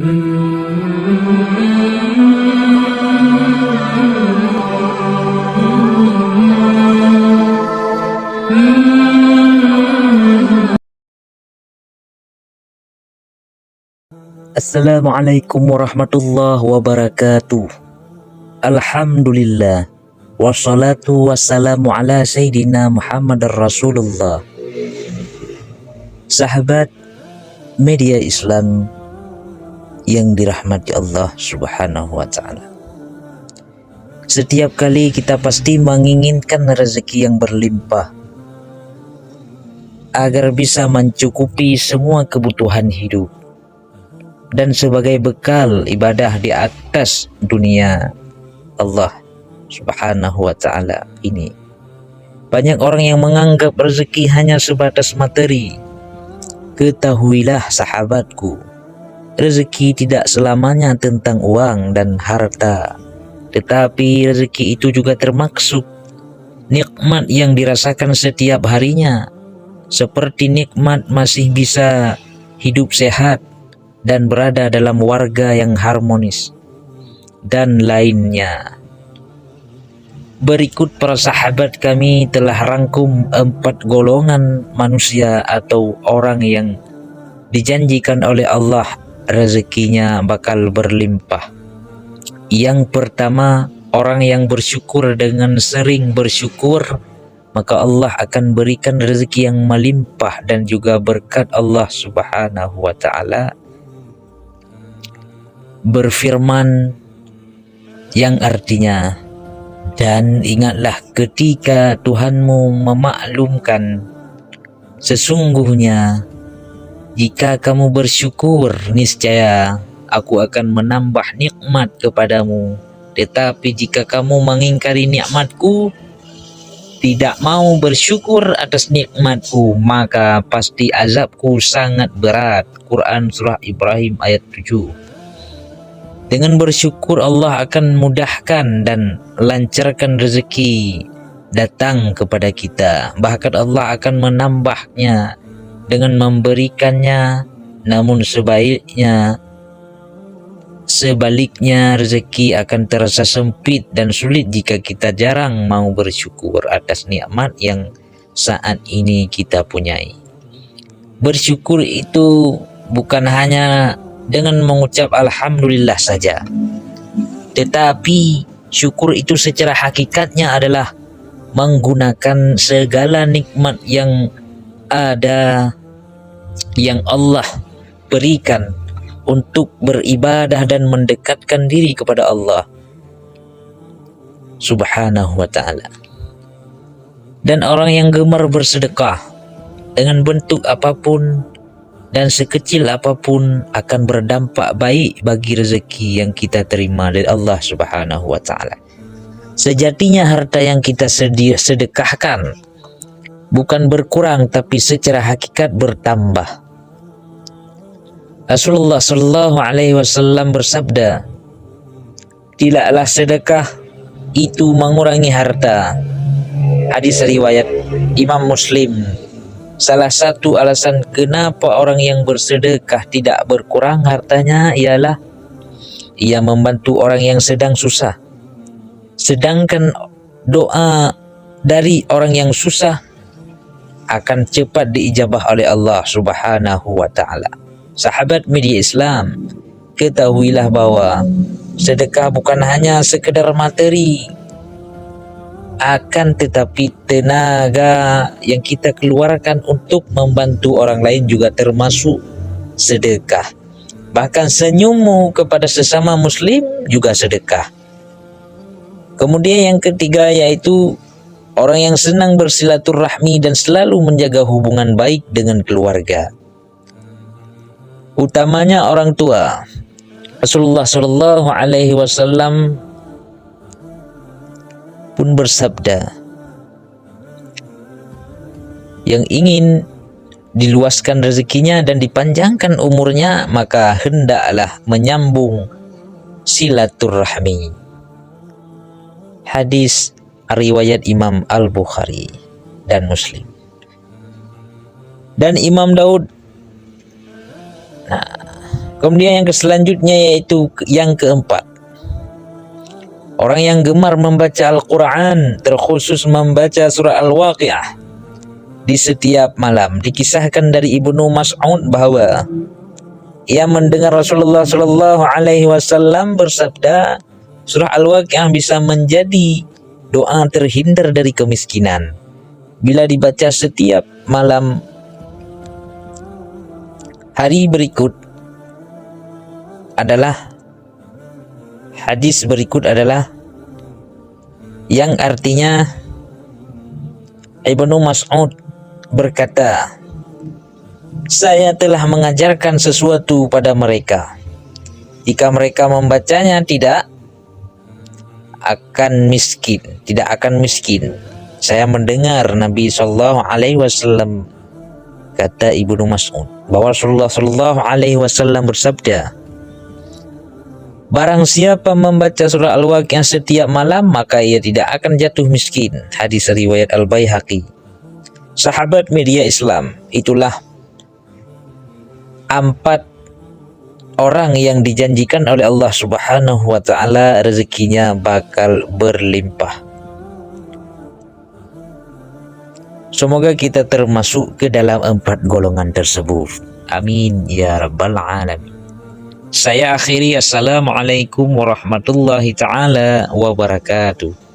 Assalamualaikum warahmatullahi wabarakatuh. Alhamdulillah. Wassalatu wassalamu ala Sayyidina Muhammad Rasulullah. Sahabat media Islam yang dirahmati Allah Subhanahu wa ta'ala. Setiap kali kita pasti menginginkan rezeki yang berlimpah agar bisa mencukupi semua kebutuhan hidup dan sebagai bekal ibadah di atas dunia Allah Subhanahu wa ta'ala ini. Banyak orang yang menganggap rezeki hanya sebatas materi. Ketahuilah sahabatku, rezeki tidak selamanya tentang uang dan harta, tetapi rezeki itu juga termaksud nikmat yang dirasakan setiap harinya, seperti nikmat masih bisa hidup sehat dan berada dalam warga yang harmonis dan lainnya. Berikut para sahabat kami telah rangkum 4 golongan manusia atau orang yang dijanjikan oleh Allah rezekinya bakal berlimpah. Yang pertama, orang yang bersyukur. Dengan sering bersyukur, maka Allah akan berikan rezeki yang melimpah dan juga berkat. Allah Subhanahu wa ta'ala berfirman yang artinya, dan ingatlah ketika Tuhanmu memaklumkan, sesungguhnya jika kamu bersyukur, niscaya aku akan menambah nikmat kepadamu. Tetapi jika kamu mengingkari nikmatku, tidak mau bersyukur atas nikmatku, maka pasti azabku sangat berat. Quran Surah Ibrahim ayat 7. Dengan bersyukur Allah akan mudahkan dan lancarkan rezeki datang kepada kita. Bahkan Allah akan menambahnya dengan memberikannya. Namun sebaliknya rezeki akan terasa sempit dan sulit jika kita jarang mau bersyukur atas nikmat yang saat ini kita punyai. Bersyukur itu bukan hanya dengan mengucap alhamdulillah saja, tetapi syukur itu secara hakikatnya adalah menggunakan segala nikmat yang ada, yang Allah berikan untuk beribadah dan mendekatkan diri kepada Allah Subhanahu wa ta'ala. Dan orang yang gemar bersedekah dengan bentuk apapun dan sekecil apapun akan berdampak baik bagi rezeki yang kita terima dari Allah Subhanahu wa ta'ala. Sejatinya harta yang kita sedekahkan bukan berkurang, tapi secara hakikat bertambah. Rasulullah sallallahu alaihi wasallam bersabda, tidaklah sedekah itu mengurangi harta. Hadis riwayat Imam Muslim. Salah satu alasan kenapa orang yang bersedekah tidak berkurang hartanya ialah ia membantu orang yang sedang susah. Sedangkan doa dari orang yang susah akan cepat diijabah oleh Allah Subhanahu wa ta'ala. Sahabat media Islam, ketahuilah bahwa sedekah bukan hanya sekedar materi, akan tetapi tenaga yang kita keluarkan untuk membantu orang lain juga termasuk sedekah. Bahkan senyummu kepada sesama muslim juga sedekah. Kemudian yang ketiga yaitu orang yang senang bersilaturahmi dan selalu menjaga hubungan baik dengan keluarga, utamanya orang tua. Rasulullah sallallahu alaihi wasallam pun bersabda, yang ingin diluaskan rezekinya dan dipanjangkan umurnya, maka hendaklah menyambung silaturahmi. Hadis riwayat Imam Al-Bukhari dan Muslim. Dan Imam Daud Kemudian yang selanjutnya yaitu yang keempat, orang yang gemar membaca Al-Quran, terkhusus membaca surah Al-Waqiah di setiap malam. Dikisahkan dari Ibnu Mas'ud bahwa ia mendengar Rasulullah Shallallahu Alaihi Wasallam bersabda, surah Al-Waqiah bisa menjadi doa terhindar dari kemiskinan bila dibaca setiap malam. Hari berikut adalah hadis berikut adalah yang artinya Ibnu Mas'ud berkata, saya telah mengajarkan sesuatu pada mereka, jika mereka membacanya tidak akan miskin. Saya mendengar Nabi Shallallahu Alaihi Wasallam, kata Ibnu Mas'ud, bahwa Rasulullah Shallallahu Alaihi Wasallam bersabda, barang siapa membaca surah Al-Waqiah setiap malam, maka ia tidak akan jatuh miskin. Hadis riwayat Al-Baihaqi. Sahabat media Islam, itulah 4 orang yang dijanjikan oleh Allah Subhanahu wa Ta'ala rezekinya bakal berlimpah. Semoga kita termasuk ke dalam 4 golongan tersebut. Amin ya rabbal alamin. Saya akhiri, assalamualaikum warahmatullahi ta'ala wabarakatuh.